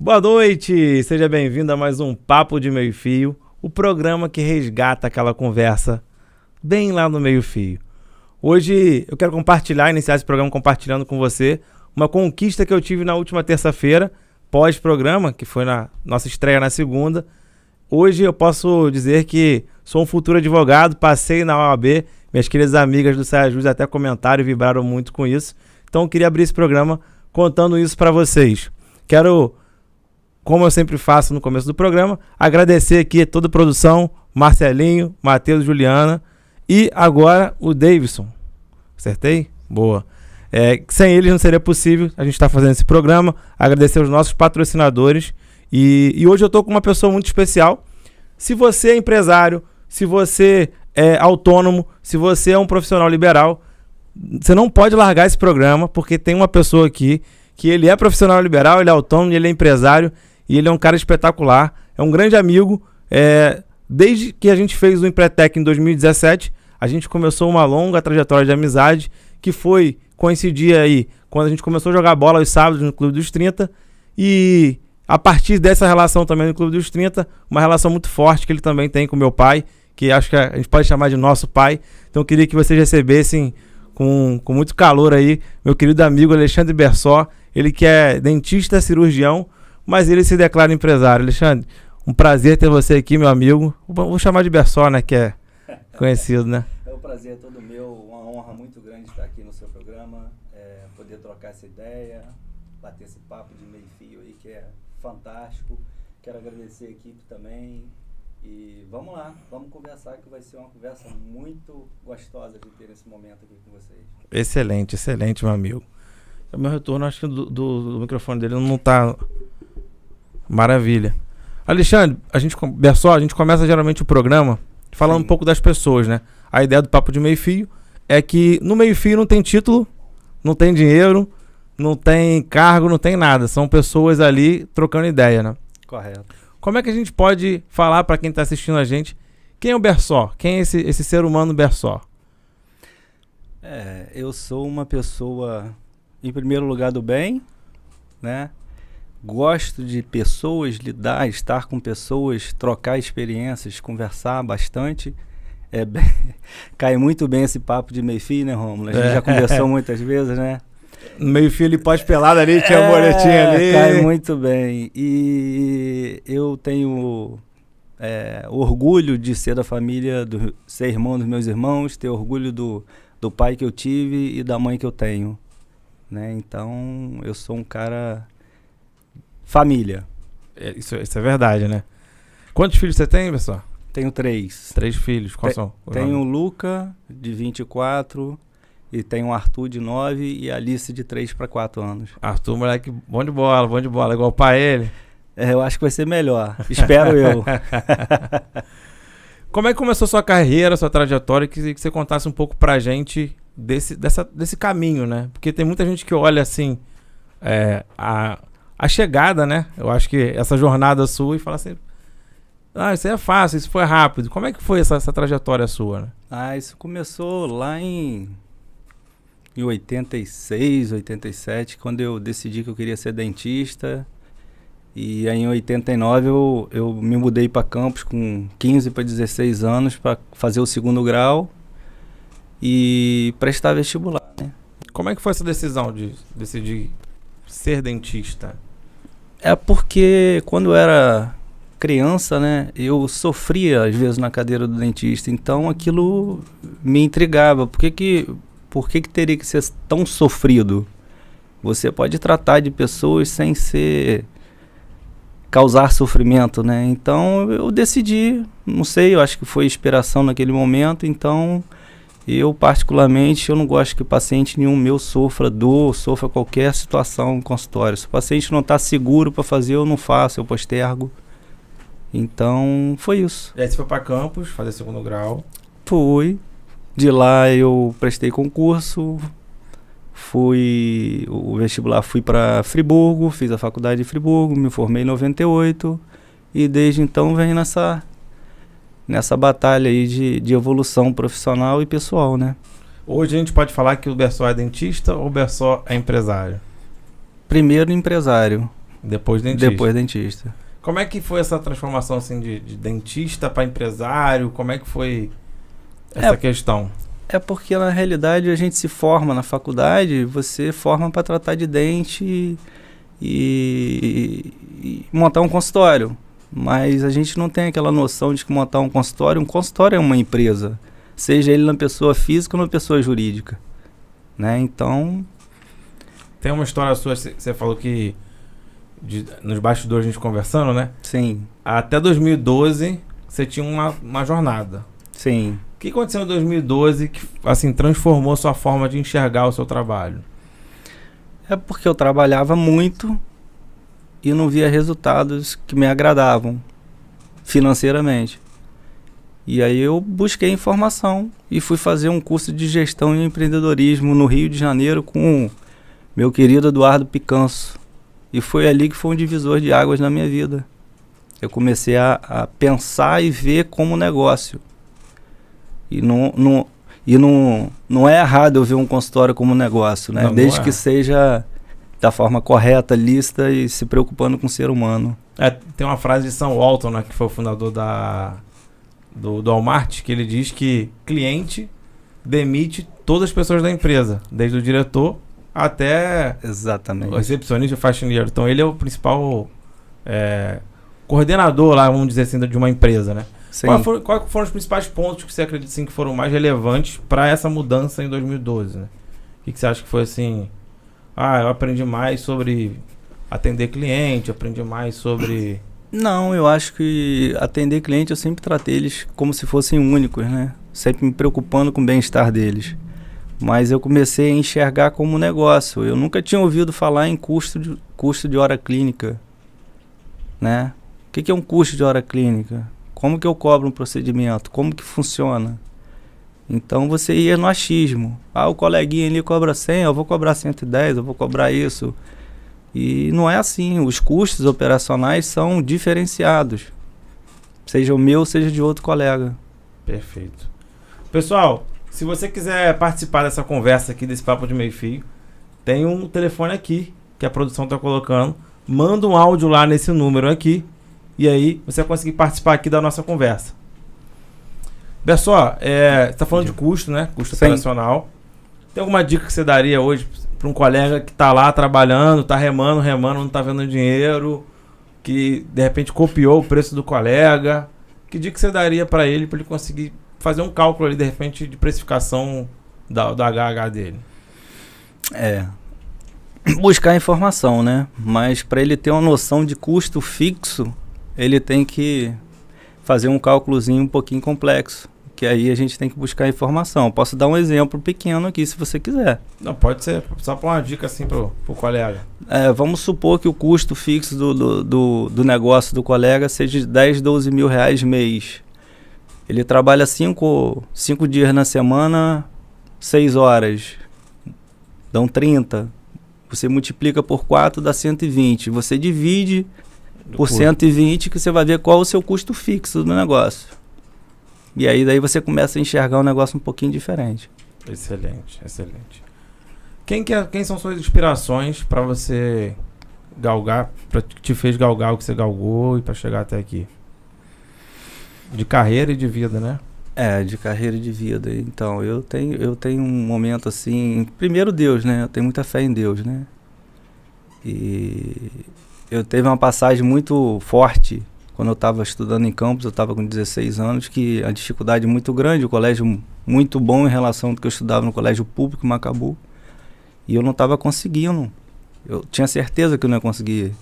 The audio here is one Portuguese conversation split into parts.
Boa noite, seja bem-vindo a mais um Papo de Meio Fio, o programa que resgata aquela conversa bem lá no meio fio. Hoje eu quero iniciar esse programa compartilhando com você uma conquista que eu tive na última terça-feira, pós-programa, que foi na nossa estreia na segunda. Hoje eu posso dizer que sou um futuro advogado, passei na OAB, minhas queridas amigas do Saia Juiz até comentaram e vibraram muito com isso. Então eu queria abrir esse programa contando isso para vocês. Quero, como eu sempre faço no começo do programa, agradecer aqui a toda a produção, Marcelinho, Matheus, Juliana e agora o Davidson. Acertei? Boa. Sem eles não seria possível a gente estar fazendo esse programa. Agradecer aos nossos patrocinadores. E hoje eu estou com uma pessoa muito especial. Se você é empresário, se você é autônomo, se você é um profissional liberal, você não pode largar esse programa, porque tem uma pessoa aqui que ele é profissional liberal, ele é autônomo, ele é empresário e ele é um cara espetacular. É um grande amigo. Desde que a gente fez o Empretec em 2017, a gente começou uma longa trajetória de amizade que foi coincidir aí quando a gente começou a jogar bola aos sábados no Clube dos 30 e a partir dessa relação também no Clube dos 30, uma relação muito forte que ele também tem com meu pai, que acho que a gente pode chamar de nosso pai. Então eu queria que vocês recebessem com muito calor aí meu querido amigo Alexandre Bersó, ele que é dentista, cirurgião, mas ele se declara empresário. Alexandre, um prazer ter você aqui, meu amigo. Vou chamar de Bersó, né, que é conhecido, né? É um prazer todo meu, uma honra muito grande estar aqui no seu programa, poder trocar essa ideia, bater esse papo de meio fio aí que é fantástico. Quero agradecer a equipe também e vamos lá, vamos conversar que vai ser uma conversa muito gostosa de ter nesse momento aqui com vocês. Excelente, excelente, meu amigo. O meu retorno, acho que do microfone dele não tá maravilha. Alexandre, a gente começa geralmente o programa falando um pouco das pessoas, né? A ideia do Papo de Meio Fio é que no meio fio não tem título, não tem dinheiro, não tem cargo, não tem nada. São pessoas ali trocando ideia, né? Correto. Como é que a gente pode falar para quem está assistindo a gente quem é o Bersó? Quem é esse ser humano Bersó? Eu sou uma pessoa, em primeiro lugar, do bem, né? Gosto de pessoas, estar com pessoas, trocar experiências, conversar bastante. Cai muito bem esse papo de meio fio, né, Rômulo? A gente já conversou muitas vezes, né? No meio fio ele pós-pelado ali, tinha uma boletinha ali. Cai muito bem. E eu tenho orgulho de ser da família, ser irmão dos meus irmãos, ter orgulho do pai que eu tive e da mãe que eu tenho, né? Então, eu sou um cara família. Isso é verdade, né? Quantos filhos você tem, pessoal? Tenho 3. 3 filhos. Quais são? Tenho o Luca, de 24, e tenho o Arthur, de 9, e a Alice, de 3 para 4 anos. Arthur, moleque, bom de bola, igual o pai ele. Eu acho que vai ser melhor, espero eu. Como é que começou sua carreira, sua trajetória, que você contasse um pouco pra gente desse caminho, né? Porque tem muita gente que olha assim, a chegada, né? Eu acho que essa jornada sua e fala assim, isso aí é fácil, isso foi rápido. Como é que foi essa trajetória sua, né? Isso começou lá em 86, 87, quando eu decidi que eu queria ser dentista. E aí em 89 eu me mudei para Campos com 15 para 16 anos para fazer o 2º grau e prestar vestibular, né? Como é que foi essa decisão de decidir ser dentista? Porque quando eu era criança, né, eu sofria às vezes na cadeira do dentista, então aquilo me intrigava. Por que teria que ser tão sofrido? Você pode tratar de pessoas sem causar sofrimento, né? Então eu decidi, não sei, eu acho que foi inspiração naquele momento. Então eu particularmente, eu não gosto que paciente nenhum meu sofra dor, sofra qualquer situação no consultório. Se o paciente não está seguro para fazer, eu não faço, eu postergo. Então foi isso. E aí você foi para Campos fazer 2º grau? Fui. De lá eu prestei concurso, o vestibular fui para Friburgo, fiz a faculdade de Friburgo, me formei em 98 e desde então venho nessa batalha aí de evolução profissional e pessoal, né? Hoje a gente pode falar que o Bersó é dentista ou o Bersó é empresário? Primeiro empresário. Depois dentista. Depois dentista. Como é que foi essa transformação assim de dentista para empresário? Como é que foi essa questão? É porque na realidade a gente se forma na faculdade, você forma para tratar de dente e montar um consultório. Mas a gente não tem aquela noção de que montar um consultório é uma empresa, seja ele na pessoa física ou na pessoa jurídica, né? Então... Tem uma história sua, você falou que nos bastidores a gente conversando, né? Sim. Até 2012 você tinha uma jornada. Sim. O que aconteceu em 2012 que assim transformou sua forma de enxergar o seu trabalho? É porque eu trabalhava muito e não via resultados que me agradavam financeiramente. E aí eu busquei informação e fui fazer um curso de gestão e empreendedorismo no Rio de Janeiro com o meu querido Eduardo Picanso. E foi ali que foi um divisor de águas na minha vida. Eu comecei a pensar e ver como negócio. E não é errado eu ver um consultório como negócio, né? Não, desde não é. que seja da forma correta, lícita e se preocupando com o ser humano. Tem uma frase de Sam Walton, né, que foi o fundador do Walmart, que ele diz que cliente demite todas as pessoas da empresa, desde o diretor até Exatamente. o recepcionista, o faxineiro. Então ele é o principal coordenador lá, vamos dizer assim, de uma empresa, né? Sim. Quais foram os principais pontos que você acredita assim, que foram mais relevantes para essa mudança em 2012, né? O que você acha que foi assim? Eu aprendi mais sobre atender cliente, aprendi mais sobre... Não, eu acho que atender cliente eu sempre tratei eles como se fossem únicos, né? Sempre me preocupando com o bem-estar deles. Mas eu comecei a enxergar como negócio. Eu nunca tinha ouvido falar em custo de hora clínica, né? O que é um custo de hora clínica? Como que eu cobro um procedimento? Como que funciona? Então você ia no achismo. O coleguinha ali cobra 100, eu vou cobrar 110, eu vou cobrar isso. E não é assim. Os custos operacionais são diferenciados. Seja o meu, seja de outro colega. Perfeito. Pessoal, se você quiser participar dessa conversa aqui, desse Papo de Meio Fio, tem um telefone aqui que a produção está colocando. Manda um áudio lá nesse número aqui. E aí você vai conseguir participar aqui da nossa conversa. Pessoal, você está falando de custo, né? Custo Sim. operacional. Tem alguma dica que você daria hoje para um colega que está lá trabalhando, está remando, não está vendo dinheiro, que de repente copiou o preço do colega? Que dica você daria para ele conseguir fazer um cálculo ali, de repente, de precificação da HH dele? Buscar informação, né? Mas para ele ter uma noção de custo fixo, ele tem que fazer um cálculozinho um pouquinho complexo, que aí a gente tem que buscar informação. Posso dar um exemplo pequeno aqui, se você quiser. Não, pode ser, só para uma dica assim pro colega. Vamos supor que o custo fixo do negócio do colega seja de 10, 12 mil reais mês. Ele trabalha 5 dias na semana, 6 horas, dão 30. Você multiplica por 4, dá 120. Você divide por 120, que você vai ver qual é o seu custo fixo do negócio. E aí daí você começa a enxergar um negócio um pouquinho diferente. Excelente, excelente. Quem são suas inspirações para você galgar, que te fez galgar o que você galgou e para chegar até aqui? De carreira e de vida, né? De carreira e de vida. Então, eu tenho um momento assim... Primeiro Deus, né? Eu tenho muita fé em Deus, né? E eu teve uma passagem muito forte quando eu estava estudando em Campos, eu estava com 16 anos, que a dificuldade muito grande, o colégio muito bom em relação ao que eu estudava no colégio público, Macabu, e eu não estava conseguindo. Eu tinha certeza que eu não ia conseguir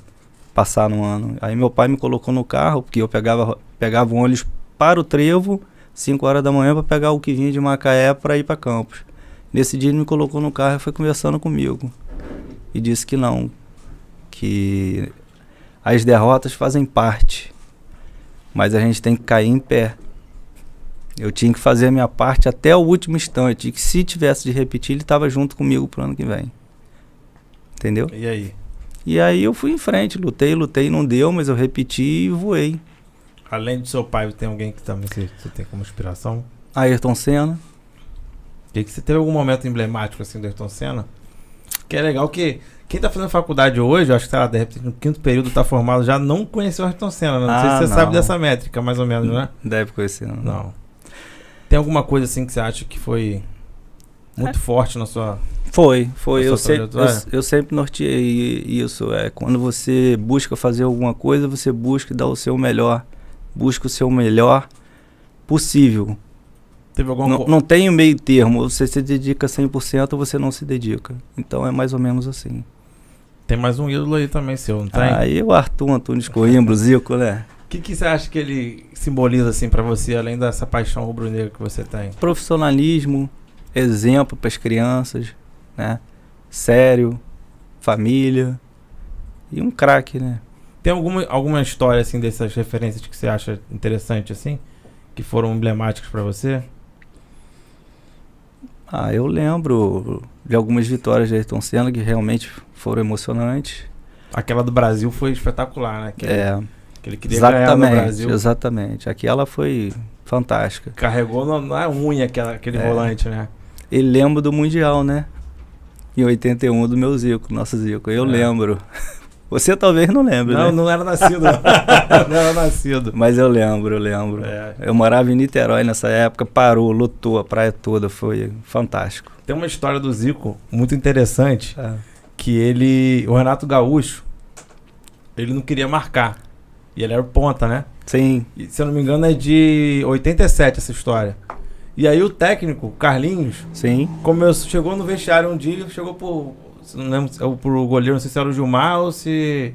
passar no ano. Aí meu pai me colocou no carro, porque eu pegava um ônibus para o Trevo, 5 horas da manhã, para pegar o que vinha de Macaé para ir para Campos. Nesse dia ele me colocou no carro e foi conversando comigo. E disse que não, que as derrotas fazem parte, mas a gente tem que cair em pé. Eu tinha que fazer a minha parte até o último instante, e que se tivesse de repetir, ele estava junto comigo pro ano que vem. Entendeu? E aí? E aí eu fui em frente, lutei, não deu, mas eu repeti e voei. Além do seu pai, tem alguém que também você tem como inspiração? Ayrton Senna. E que você teve algum momento emblemático assim do Ayrton Senna? Que é legal que quem tá fazendo faculdade hoje, eu acho que tá, de repente, no 5º período tá formado, já não conheceu o Ayrton Senna, né? Não sei se você sabe dessa métrica, mais ou menos, né? Deve conhecer, não. Não. Tem alguma coisa assim que você acha que foi muito forte na sua... Foi. Na sua Eu sempre norteei isso. Quando você busca fazer alguma coisa, você busca dar o seu melhor. Busca o seu melhor possível. Teve alguma Não tem o meio termo. Você se dedica 100% ou você não se dedica. Então é mais ou menos assim. Tem mais um ídolo aí também seu, não tem? Aí o Arthur Antunes Coimbra, o Zico, né? O que você acha que ele simboliza assim pra você, além dessa paixão rubro-negra que você tem? Profissionalismo, exemplo para as crianças, né? Sério, família e um craque, né? Tem alguma história assim dessas referências que você acha interessante assim, que foram emblemáticas pra você? Eu lembro de algumas vitórias de Ayrton Senna que realmente foram emocionantes. Aquela do Brasil foi espetacular, né? Que ele queria ganhar no Brasil. Exatamente. Aquela foi fantástica. Carregou na unha aquele volante, né? E lembro do Mundial, né? Em 81 do meu Zico, nosso Zico. Eu lembro. Você talvez não lembre, né? Não era nascido. Não era nascido. Mas eu lembro. Eu morava em Niterói nessa época, parou, lotou a praia toda, foi fantástico. Tem uma história do Zico muito interessante, que o Renato Gaúcho, ele não queria marcar. E ele era o ponta, né? Sim. E, se eu não me engano, é de 87 essa história. E aí o técnico, Carlinhos, sim, chegou no vestiário um dia, chegou não lembro, pro goleiro, não sei se era o Gilmar ou se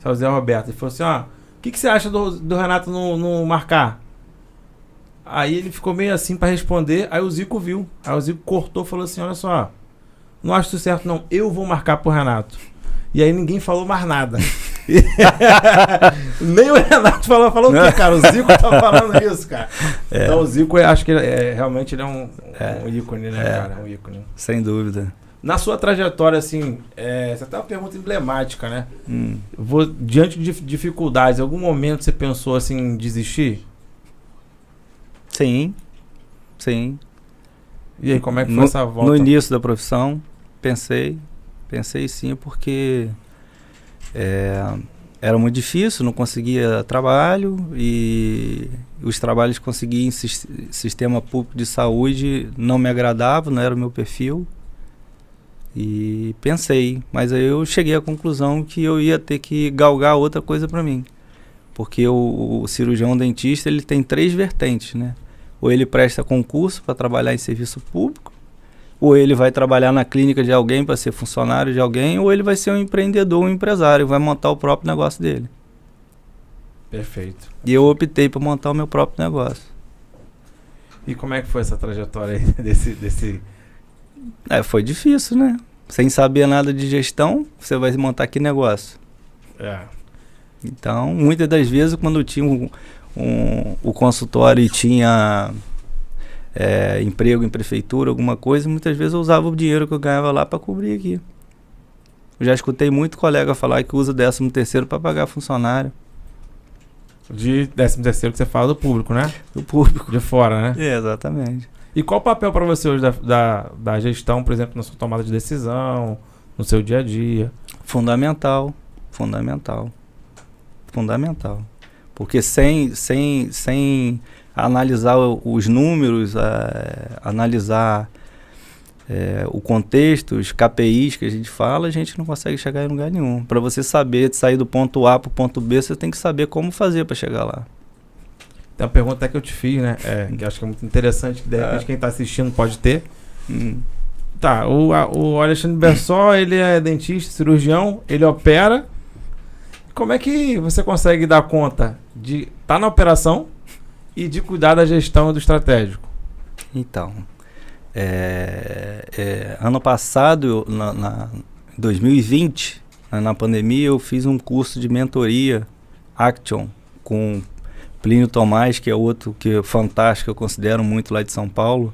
era o Zé Roberto. Ele falou assim, o que você acha do Renato não marcar? Aí ele ficou meio assim pra responder, aí o Zico viu. Aí o Zico cortou e falou assim, olha só, não acho isso certo não, eu vou marcar pro Renato. E aí ninguém falou mais nada. Nem o Renato falou o quê, cara? O Zico tá falando isso, cara. Então o Zico, eu acho que realmente ele é um ícone, né, cara? Um ícone. Sem dúvida. Na sua trajetória, assim, você tem uma pergunta emblemática, né? Diante de dificuldades, em algum momento você pensou, assim, em desistir? Sim. E aí, como é que foi essa volta? No início da profissão, pensei sim, porque era muito difícil, não conseguia trabalho e os trabalhos que conseguia em sistema público de saúde não me agradavam, não era o meu perfil. E pensei, mas aí eu cheguei à conclusão que eu ia ter que galgar outra coisa para mim. Porque o cirurgião dentista, ele tem 3 vertentes, né? Ou ele presta concurso para trabalhar em serviço público, ou ele vai trabalhar na clínica de alguém para ser funcionário de alguém, ou ele vai ser um empreendedor, um empresário, vai montar o próprio negócio dele. Perfeito. E eu optei por montar o meu próprio negócio. E como é que foi essa trajetória aí desse... Foi difícil, né? Sem saber nada de gestão, você vai montar que negócio? Então, muitas das vezes, quando eu tinha o consultório e tinha emprego em prefeitura, alguma coisa, muitas vezes eu usava o dinheiro que eu ganhava lá para cobrir aqui. Eu já escutei muito colega falar que usa 13º para pagar funcionário. De 13º que você fala do público, né? Do público. De fora, né? Exatamente. E qual o papel para você hoje da gestão, por exemplo, na sua tomada de decisão, no seu dia a dia? Fundamental. Porque sem analisar os números, analisar o contexto, os KPIs que a gente fala, a gente não consegue chegar em lugar nenhum. Para você saber sair do ponto A para o ponto B, você tem que saber como fazer para chegar lá. Tem uma pergunta até que eu te fiz, né? Que acho que é muito interessante, que de repente quem está assistindo pode ter. Tá, o Alexandre Bessó, ele é dentista, cirurgião, ele opera. Como é que você consegue dar conta de estar na operação e de cuidar da gestão e do estratégico? Então, ano passado, em 2020, na pandemia, eu fiz um curso de mentoria Action com Plínio Tomás, que é outro que é fantástico, eu considero muito lá de São Paulo,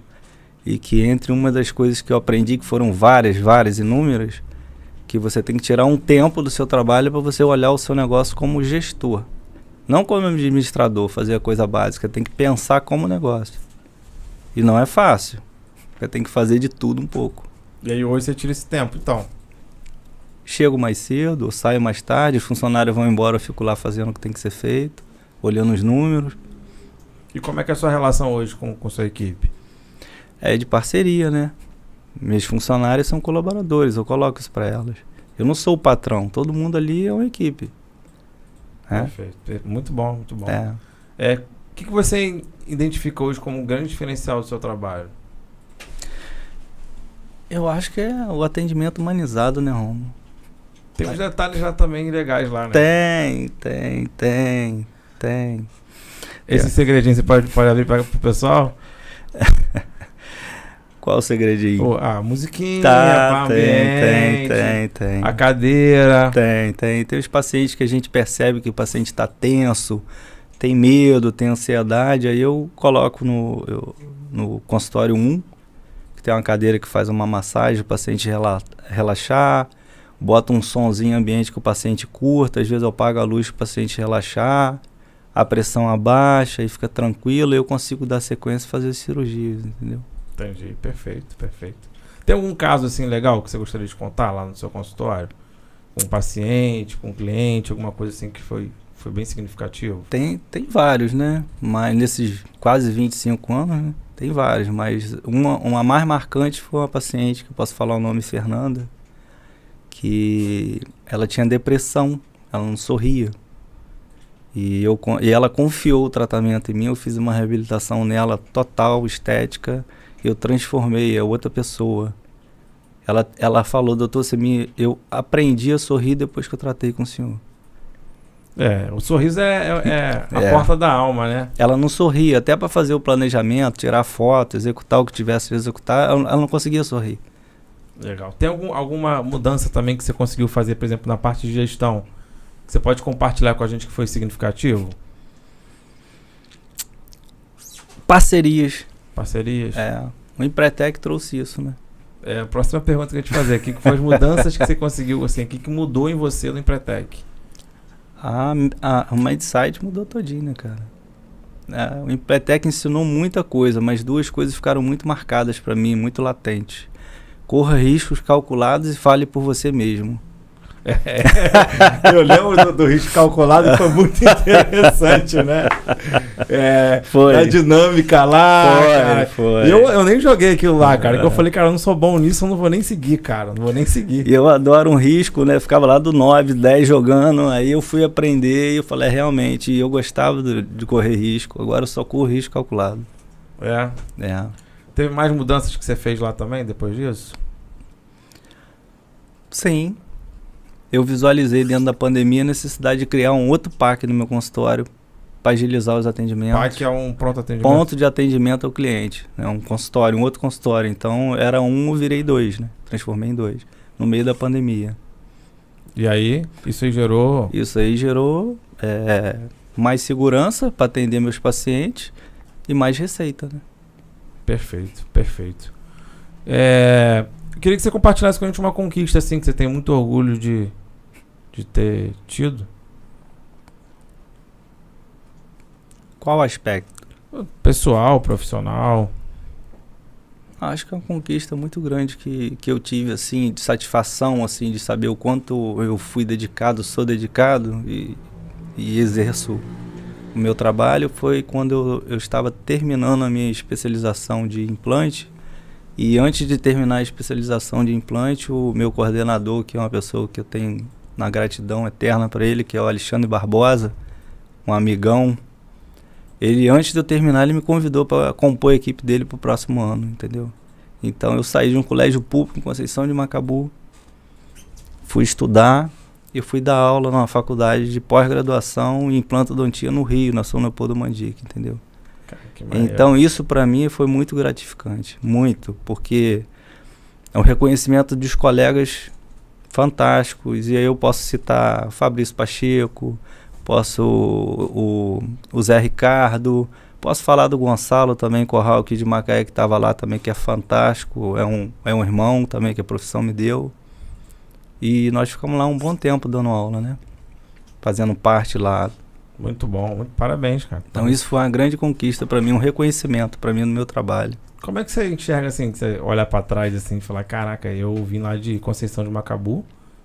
e que entre uma das coisas que eu aprendi, que foram várias, inúmeras, que você tem que tirar um tempo do seu trabalho para você olhar o seu negócio como gestor. Não como administrador, fazer a coisa básica, tem que pensar como negócio. E não é fácil, você tem que fazer de tudo um pouco. E aí hoje você tira esse tempo, então? chego mais cedo, ou saio mais tarde, os funcionários vão embora, eu fico lá fazendo o que tem que ser feito, olhando os números. E como é que é a sua relação hoje com sua equipe? É de parceria, né? Meus funcionários são colaboradores, eu coloco isso para elas. Eu não sou o patrão, todo mundo ali é uma equipe. Perfeito. Muito bom, muito bom. É. O que você identifica hoje como um grande diferencial do seu trabalho? Eu acho que é o atendimento humanizado, né, Romo? Tem uns detalhes lá também legais lá, né? Tem. Esse segredinho você pode abrir para o pessoal? Qual o segredinho? A musiquinha, tá, tem. A cadeira. Tem os pacientes que a gente percebe que o paciente está tenso, tem medo, tem ansiedade, aí eu coloco no consultório 1, que tem uma cadeira que faz uma massagem, o paciente relaxar, boto um sonzinho ambiente que o paciente curta, às vezes eu apago a luz para o paciente relaxar, a pressão abaixa e fica tranquilo, e eu consigo dar sequência e fazer as cirurgias, entendeu? Entendi, perfeito. Tem algum caso assim legal que você gostaria de contar lá no seu consultório? Com um paciente, com um cliente, alguma coisa assim que foi bem significativo? Tem vários, né? Mas nesses quase 25 anos, né? Tem vários, mas uma mais marcante foi uma paciente, que eu posso falar o nome, Fernanda, que ela tinha depressão, ela não sorria. E ela confiou o tratamento em mim, eu fiz uma reabilitação nela total, estética, eu transformei a outra pessoa. Ela falou, doutor, eu aprendi a sorrir depois que eu tratei com o senhor. O sorriso é a porta da alma, né? Ela não sorria, até para fazer o planejamento, tirar foto, executar o que tivesse de executar, ela não conseguia sorrir. Legal. Tem alguma mudança também que você conseguiu fazer, por exemplo, na parte de gestão? Que você pode compartilhar com a gente que foi significativo? Parcerias. O Empretec trouxe isso, né? A próxima pergunta que eu ia te fazer, o que foram as mudanças que você conseguiu, assim, o que mudou em você no Empretec? O Mindsight mudou todinho, né, cara? O Empretec ensinou muita coisa, mas duas coisas ficaram muito marcadas para mim, muito latentes. Corra riscos calculados e fale por você mesmo. Eu lembro do risco calculado, foi muito interessante, né? Foi. A dinâmica lá, cara. Foi. Eu nem joguei aquilo lá, cara. Que eu falei, cara, eu não sou bom nisso, eu não vou nem seguir, cara. Não vou nem seguir. Eu adoro um risco, né? Ficava lá do 9, 10 jogando, aí eu fui aprender e eu falei, realmente, eu gostava de correr risco, agora eu só corro risco calculado. Teve mais mudanças que você fez lá também, depois disso? Sim. Eu visualizei dentro da pandemia a necessidade de criar um outro PAC no meu consultório para agilizar os atendimentos. PAC é um pronto atendimento? Ponto de atendimento ao cliente. Um outro consultório. Então, era eu virei 2, né? Transformei em 2, no meio da pandemia. E aí, isso aí gerou? Isso aí gerou mais segurança para atender meus pacientes e mais receita, né? Perfeito. Eu queria que você compartilhasse com a gente uma conquista assim que você tem muito orgulho de ter tido. Qual aspecto? Pessoal, profissional. Acho que é uma conquista muito grande que eu tive, assim, de satisfação, assim, de saber o quanto eu fui dedicado, sou dedicado e exerço o meu trabalho. Foi quando eu estava terminando a minha especialização de implante. E antes de terminar a especialização de implante, o meu coordenador, que é uma pessoa que eu tenho uma gratidão eterna para ele, que é o Alexandre Barbosa, um amigão, ele, antes de eu terminar, ele me convidou para compor a equipe dele para o próximo ano, entendeu? Então eu saí de um colégio público em Conceição de Macabu, fui estudar e fui dar aula numa faculdade de pós-graduação em implantodontia no Rio, na São Leopoldo Mandique, entendeu? Então isso para mim foi muito gratificante, muito, porque é um reconhecimento dos colegas fantásticos, e aí eu posso citar Fabrício Pacheco, o Zé Ricardo, posso falar do Gonçalo também, Corral aqui de Macaé, que estava lá também, que é fantástico, é um irmão também que a profissão me deu, e nós ficamos lá um bom tempo dando aula, né, fazendo parte lá. Muito bom, muito parabéns, cara. Então isso foi uma grande conquista para mim, um reconhecimento para mim no meu trabalho. Como é que você enxerga assim, que você olha para trás assim e fala, caraca, eu vim lá de Conceição de Macabu,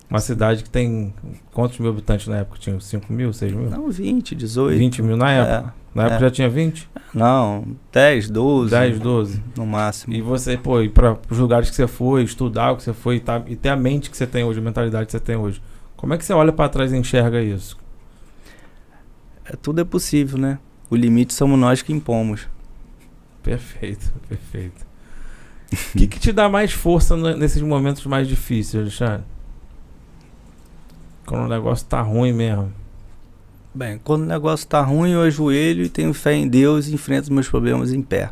Uma cidade que tem quantos mil habitantes na época? Tinha 5 mil, 6 mil? Não, 20, 18. 20 mil na época? Na época já tinha 20? Não, 10, 12. 10, 12. No máximo. E você, pô, ir para os lugares que você foi, estudar o que você foi e ter a mente que você tem hoje, a mentalidade que você tem hoje. Como é que você olha para trás e enxerga isso? Tudo é possível, né? O limite somos nós que impomos. Perfeito, perfeito. O que te dá mais força nesses momentos mais difíceis, Alexandre? Quando o negócio tá ruim mesmo. Bem, quando o negócio tá ruim, eu ajoelho e tenho fé em Deus e enfrento os meus problemas em pé.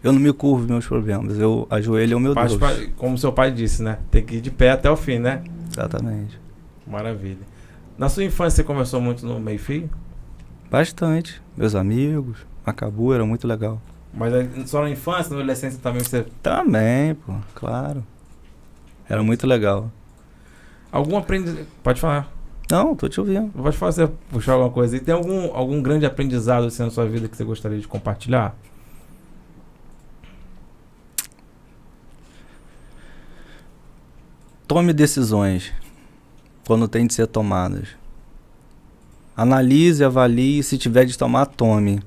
Eu não me curvo meus problemas, eu ajoelho ao meu Deus. Como seu pai disse, né? Tem que ir de pé até o fim, né? Exatamente. Maravilha. Na sua infância você começou muito no meio-fio? Bastante. Meus amigos, Macabu, era muito legal. Mas só na infância, na adolescência também você... Também, pô, claro. Era muito legal. Algum aprendizado... Pode falar. Não, tô te ouvindo. Pode fazer, puxar alguma coisa. E tem algum grande aprendizado assim na sua vida que você gostaria de compartilhar? Tome decisões quando tem de ser tomadas. Analise, avalie e se tiver de tomar, tome.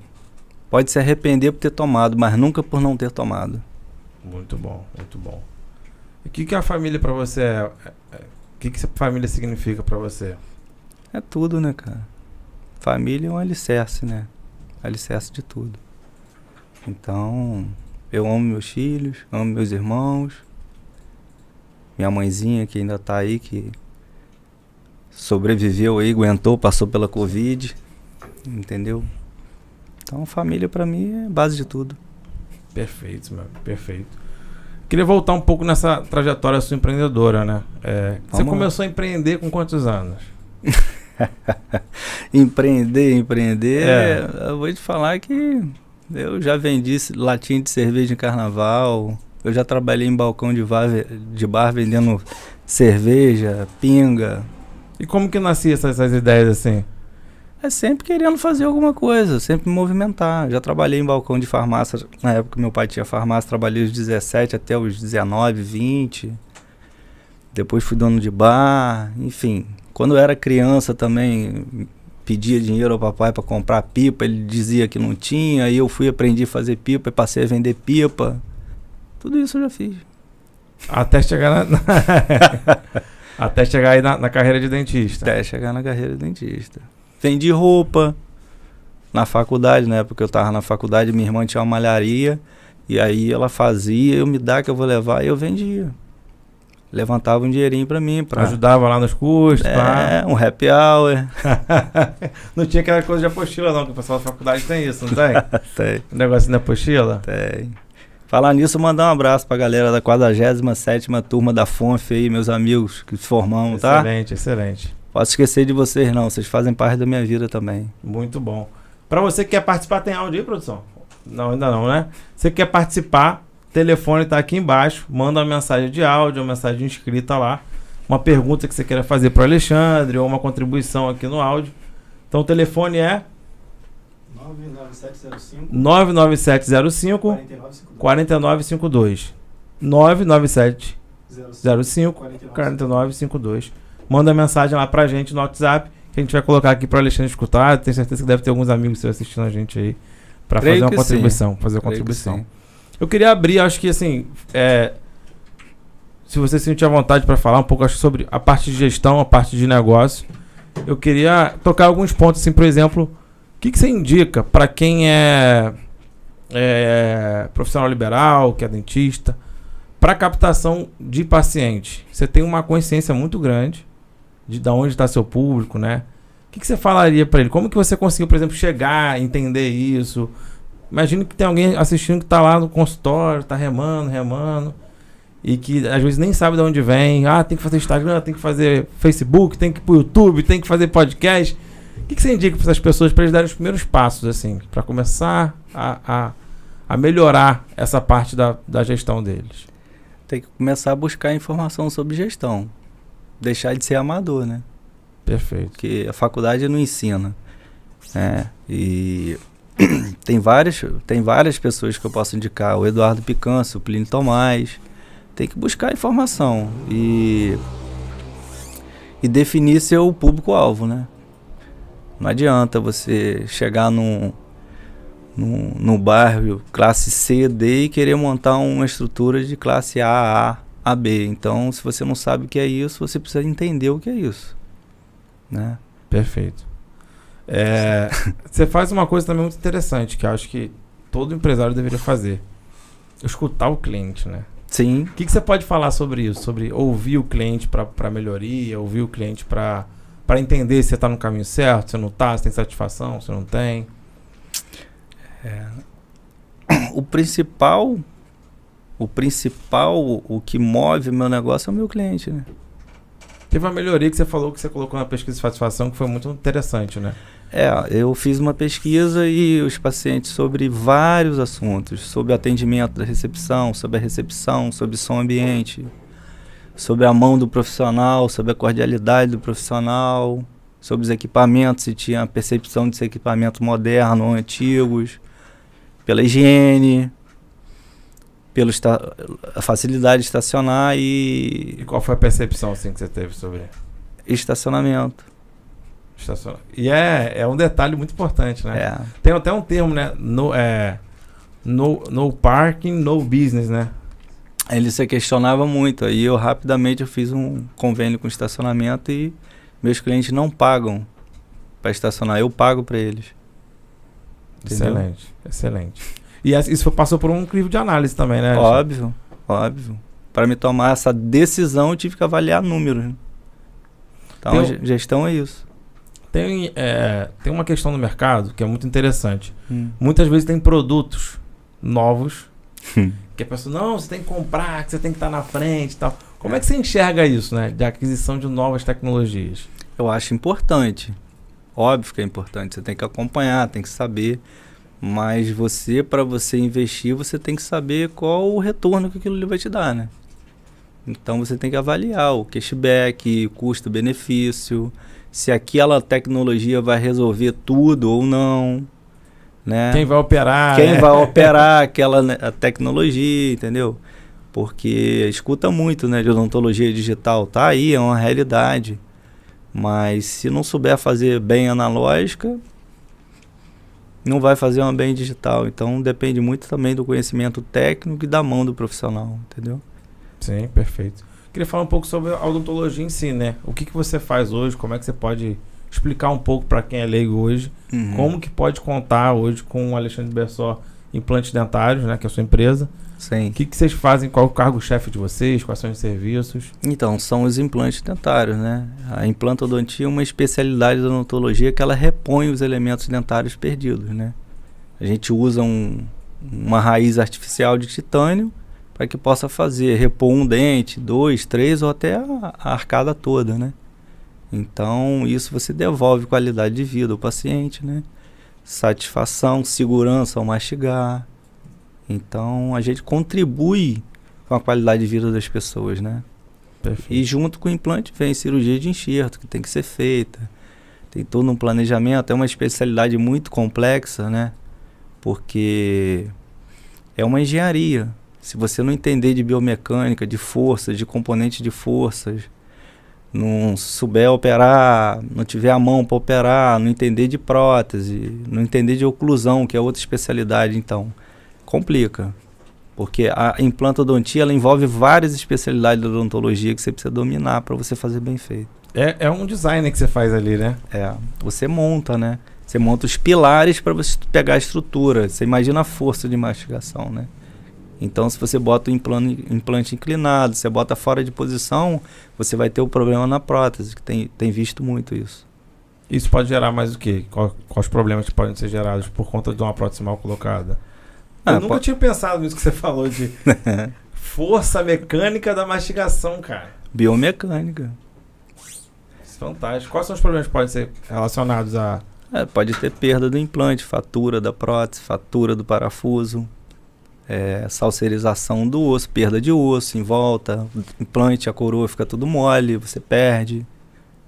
Pode se arrepender por ter tomado, mas nunca por não ter tomado. Muito bom, muito bom. E o que a família pra você é? O que a família significa pra você? É tudo, né, cara? Família é um alicerce, né? Alicerce de tudo. Então, eu amo meus filhos, amo meus irmãos. Minha mãezinha que ainda tá aí, que sobreviveu aí, aguentou, passou pela Covid. Entendeu? Então, família pra mim é base de tudo. Perfeito, meu, perfeito. Queria voltar um pouco nessa trajetória sua empreendedora, né? Você começou a empreender com quantos anos? Empreender, eu vou te falar que eu já vendi latinha de cerveja em carnaval, eu já trabalhei em balcão de bar vendendo cerveja, pinga. E como que nascia essas ideias assim? É sempre querendo fazer alguma coisa, sempre me movimentar. Já trabalhei em balcão de farmácia, na época que meu pai tinha farmácia, trabalhei dos 17 até os 19, 20. Depois fui dono de bar, enfim. Quando eu era criança também pedia dinheiro ao papai para comprar pipa, ele dizia que não tinha, aí eu aprendi a fazer pipa e passei a vender pipa. Tudo isso eu já fiz. Até chegar até chegar aí na carreira de dentista. Até chegar na carreira de dentista. Vendi roupa na faculdade, na época que eu tava na faculdade, minha irmã tinha uma malharia, e aí ela fazia, eu me dá que eu vou levar, e eu vendia. Levantava um dinheirinho pra mim. Ajudava lá nos custos. Um happy hour. Não tinha aquela coisa de apostila não, que o pessoal da faculdade tem isso, não tem? Tem. Um negocinho da apostila? Tem. Falar nisso, mandar um abraço pra galera da 47ª turma da FONF aí, meus amigos que se formamos, tá? Excelente, excelente. Posso esquecer de vocês não, vocês fazem parte da minha vida também. Muito bom. Pra você que quer participar, tem áudio aí, produção? Não, ainda não, né? Você que quer participar, o telefone tá aqui embaixo, manda uma mensagem de áudio, uma mensagem escrita lá, uma pergunta que você queira fazer pro Alexandre ou uma contribuição aqui no áudio. Então o telefone é 99705 4952. 99705 4952. Manda mensagem lá pra gente no WhatsApp, que a gente vai colocar aqui pro Alexandre escutar. Tenho certeza que deve ter alguns amigos seus assistindo a gente aí pra fazer uma contribuição. Fazer uma contribuição. Eu queria abrir, acho que assim, se você se sentir à vontade para falar um pouco acho, sobre a parte de gestão, a parte de negócio, eu queria tocar alguns pontos, assim, por exemplo, o que você indica para quem é profissional liberal, que é dentista, para captação de paciente? Você tem uma consciência muito grande de onde está seu público, né? O que você falaria para ele? Como que você conseguiu, por exemplo, chegar, entender isso? Imagina que tem alguém assistindo que está lá no consultório, está remando, e que às vezes nem sabe de onde vem. Tem que fazer Instagram, tem que fazer Facebook, tem que ir pro YouTube, tem que fazer podcast. O que você indica para essas pessoas para eles darem os primeiros passos, assim, para começar a melhorar essa parte da gestão deles? Tem que começar a buscar informação sobre gestão. Deixar de ser amador, né? Perfeito. Porque a faculdade não ensina. E tem várias pessoas que eu posso indicar. O Eduardo Picanço, o Plínio Tomás. Tem que buscar informação. E e definir seu público-alvo, né? Não adianta você chegar no bairro classe C, D e querer montar uma estrutura de classe A, B. Então, se você não sabe o que é isso, você precisa entender o que é isso, né? Perfeito. Você faz uma coisa também muito interessante, que eu acho que todo empresário deveria fazer. Escutar o cliente, né? Sim. O que você pode falar sobre isso? Sobre ouvir o cliente para melhoria, ouvir o cliente para entender se você está no caminho certo, se não está, se tem satisfação, se não tem. O principal, o que move o meu negócio é o meu cliente, né? Teve uma melhoria que você falou que você colocou na pesquisa de satisfação que foi muito interessante, né? Eu fiz uma pesquisa e os pacientes sobre vários assuntos, sobre o atendimento da recepção, sobre a recepção, sobre som ambiente, sobre a mão do profissional, sobre a cordialidade do profissional, sobre os equipamentos, se tinha a percepção de ser equipamento moderno ou antigos, pela higiene, pela facilidade de estacionar E qual foi a percepção assim, que você teve sobre estacionamento? E é um detalhe muito importante, né? Tem até um termo, né? No parking, no business, né? Ele se questionava muito. Aí eu rapidamente fiz um convênio com estacionamento e meus clientes não pagam para estacionar. Eu pago para eles. Entendeu? Excelente, excelente. E isso passou por um crivo de análise também, né? Óbvio. Para me tomar essa decisão, eu tive que avaliar números. Né? Então, gestão é isso. Tem uma questão no mercado que é muito interessante. Muitas vezes tem produtos novos que a pessoa, não, você tem que comprar, que você tem que estar na frente e tal. Como é que você enxerga isso, né? De aquisição de novas tecnologias? Eu acho importante. Óbvio que é importante. Você tem que acompanhar, tem que saber. Mas para você investir, você tem que saber qual o retorno que aquilo vai te dar, né? Então você tem que avaliar o cashback, custo-benefício, se aquela tecnologia vai resolver tudo ou não, né? Quem vai operar. Vai operar a tecnologia, entendeu? Porque escuta muito, né, de odontologia digital. Tá aí, é uma realidade. Mas se não souber fazer bem analógica, não vai fazer uma bem digital. Então depende muito também do conhecimento técnico e da mão do profissional, entendeu? Sim, perfeito. Queria falar um pouco sobre a odontologia em si, né? O que você faz hoje? Como é que você pode explicar um pouco para quem é leigo hoje? Como que pode contar hoje com o Alexandre Bersó Implantes Dentários, né? Que é a sua empresa. Sim. O que vocês fazem? Qual é o cargo-chefe de vocês? Quais são os serviços? Então, são os implantes dentários, né? A implantodontia é uma especialidade da odontologia que ela repõe os elementos dentários perdidos, né? A gente usa uma raiz artificial de titânio para que possa repor um dente, 2, 3 ou até a arcada toda, né? Então, isso você devolve qualidade de vida ao paciente, né? Satisfação, segurança ao mastigar. Então, a gente contribui com a qualidade de vida das pessoas, né? Perfeito. E junto com o implante vem cirurgia de enxerto, que tem que ser feita. Tem todo um planejamento, é uma especialidade muito complexa, né? Porque é uma engenharia. Se você não entender de biomecânica, de forças, de componentes de forças, não souber operar, não tiver a mão para operar, não entender de prótese, não entender de oclusão, que é outra especialidade, então, complica. Porque a implantodontia, ela envolve várias especialidades da odontologia que você precisa dominar para você fazer bem feito. É um design que você faz ali, né? Você monta, né? Você monta os pilares para você pegar a estrutura. Você imagina a força de mastigação, né? Então, se você bota o implante inclinado, você bota fora de posição, você vai ter o problema na prótese, que tem visto muito isso. Isso pode gerar mais o quê? Quais problemas podem ser gerados por conta de uma prótese mal colocada? Eu nunca tinha pensado nisso que você falou de força mecânica da mastigação, cara. Biomecânica. Fantástico. Quais são os problemas que podem ser relacionados a... Pode ter perda do implante, fatura da prótese, fatura do parafuso, salserização do osso, perda de osso em volta, o implante, a coroa fica tudo mole, você perde,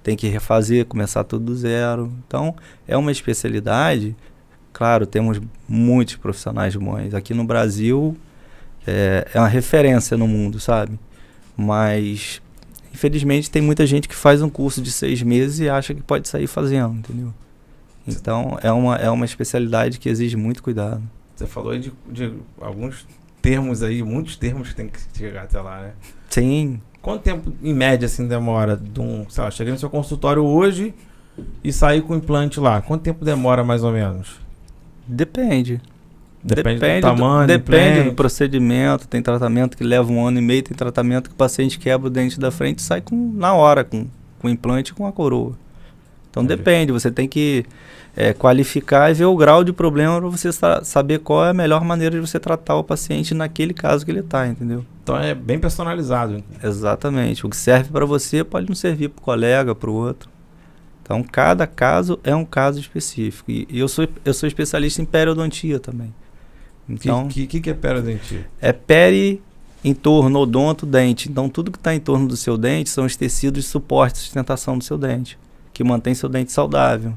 tem que refazer, começar tudo do zero. Então, é uma especialidade. Claro, temos muitos profissionais bons. Aqui no Brasil é uma referência no mundo, sabe? Mas Infelizmente, tem muita gente que faz um curso de 6 meses e acha que pode sair fazendo, entendeu? Então, é uma especialidade que exige muito cuidado. Você falou aí de alguns termos aí, muitos termos que tem que chegar até lá, né? Sim. Quanto tempo, em média, assim, demora sei lá, cheguei no seu consultório hoje e sair com o implante lá? Quanto tempo demora, mais ou menos? Depende. Depende do tamanho, depende do procedimento. Tem tratamento que leva 1 ano e meio, tem tratamento que o paciente quebra o dente da frente e sai na hora com o implante e com a coroa. Então depende, você tem que qualificar e ver o grau de problema para você saber qual é a melhor maneira de você tratar o paciente naquele caso que ele está, entendeu? Então é bem personalizado. Exatamente. O que serve para você pode não servir para o colega, para o outro. Então cada caso é um caso específico. E eu sou especialista em periodontia também. Então, que é periodontia? É peri, entorno, odonto, dente. Então tudo que está em torno do seu dente são os tecidos de suporte, sustentação do seu dente, que mantém seu dente saudável.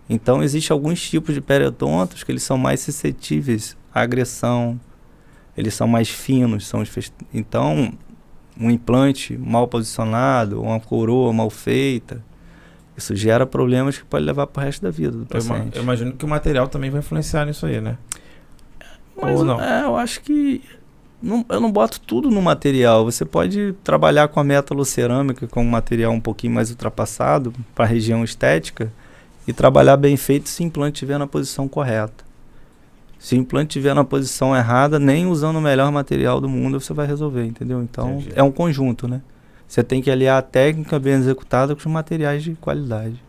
Então existem alguns tipos de periodontos que eles são mais suscetíveis à agressão, eles são mais finos. Então um implante mal posicionado, uma coroa mal feita, isso gera problemas que pode levar para o resto da vida do paciente. Eu imagino que o material também vai influenciar nisso aí, né? Mas ou não? Eu acho que eu não boto tudo no material. Você pode trabalhar com a metalocerâmica, com um material um pouquinho mais ultrapassado para a região estética e trabalhar bem feito se o implante estiver na posição correta. Se o implante estiver na posição errada, nem usando o melhor material do mundo você vai resolver, entendeu? Então, é um conjunto, né? Você tem que aliar a técnica bem executada com os materiais de qualidade.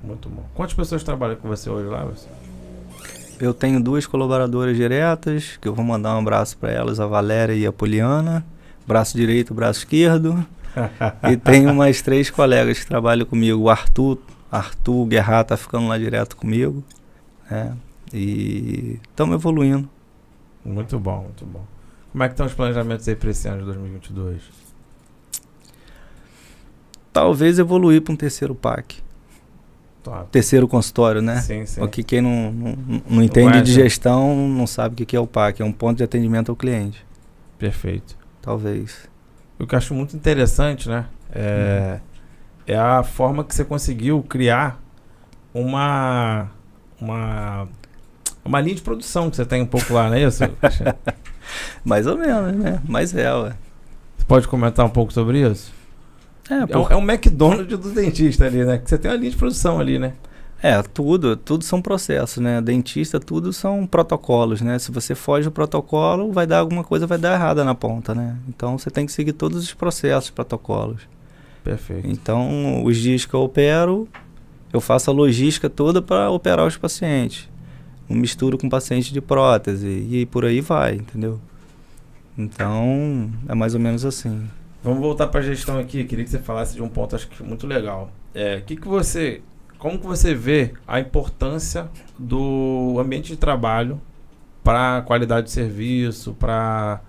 Muito bom. Quantas pessoas trabalham com você hoje lá? Eu tenho 2 colaboradoras diretas, que eu vou mandar um abraço para elas, a Valéria e a Poliana. Braço direito, braço esquerdo. E tenho mais 3 colegas que trabalham comigo. O Arthur Guerra tá ficando lá direto comigo. E estamos evoluindo. Muito bom, muito bom. Como é que estão os planejamentos aí para esse ano de 2022? Talvez evoluir para um terceiro PAC. Terceiro consultório, né? Sim. Porque quem não entende de gestão não sabe o que é o PAC. É um ponto de atendimento ao cliente. Perfeito. Talvez. O que eu acho muito interessante, né? É a forma que você conseguiu criar uma linha de produção que você tem um pouco lá, não é isso? Mais ou menos, né? Mas ué. Você pode comentar um pouco sobre isso? É um McDonald's do dentista ali, né? Que você tem uma linha de produção ali, né? Tudo são processos, né? Dentista, tudo são protocolos, né? Se você foge do protocolo, vai dar alguma coisa, vai dar errada na ponta, né? Então, você tem que seguir todos os processos, protocolos. Perfeito. Então, os dias que eu opero, eu faço a logística toda para operar os pacientes. Não misturo com paciente de prótese e por aí vai, entendeu? Então, é mais ou menos assim. Vamos voltar para a gestão aqui. Queria que você falasse de um ponto, acho que muito legal. Como que você vê a importância do ambiente de trabalho para a qualidade de serviço, para